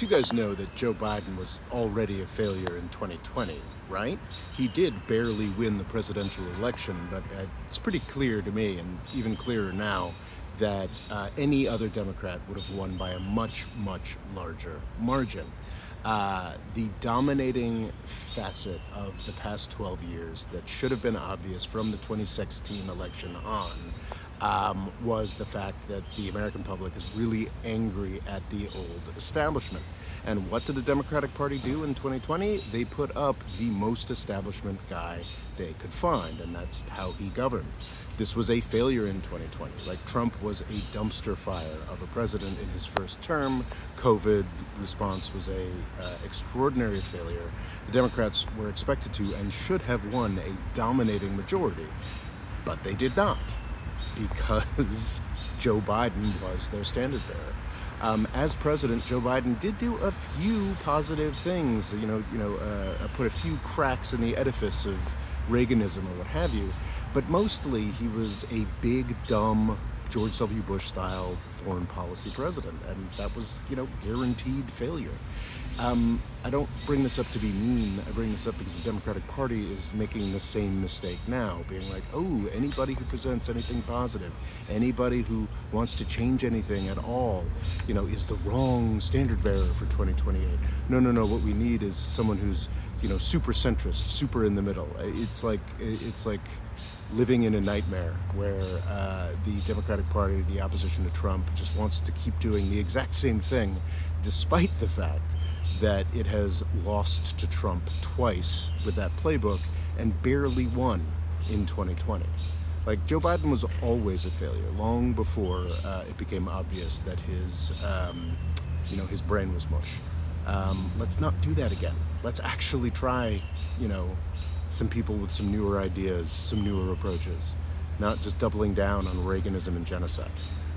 course, you guys know that Joe Biden was already a failure in 2020, right? He did barely win the presidential election, but it's pretty clear to me, and even clearer now, that any other Democrat would have won by a much, much larger margin. The dominating facet of the past 12 years that should have been obvious from the 2016 election on was the fact that the American public is really angry at the old establishment. And what did the Democratic Party do in 2020? They put up the most establishment guy they could find, and that's how he governed. This was a failure in 2020. Like, Trump was a dumpster fire of a president in his first term. COVID response was a extraordinary failure. The Democrats were expected to and should have won a dominating majority, but they did not, because Joe Biden was their standard bearer. As president, Joe Biden did do a few positive things, put a few cracks in the edifice of Reaganism or what have you, but mostly he was a big, dumb George W. Bush style foreign policy president, and that was, guaranteed failure. I don't bring this up to be mean. I bring this up because the Democratic Party is making the same mistake now, being like, oh, anybody who presents anything positive, anybody who wants to change anything at all, is the wrong standard bearer for 2028. No. What we need is someone who's, super centrist, super in the middle. It's like living in a nightmare where the Democratic Party, the opposition to Trump, just wants to keep doing the exact same thing, despite the fact that it has lost to Trump twice with that playbook and barely won in 2020. Like, Joe Biden was always a failure, long before it became obvious that his brain was mush. Let's not do that again. Let's actually try, some people with some newer ideas, some newer approaches, not just doubling down on Reaganism and genocide.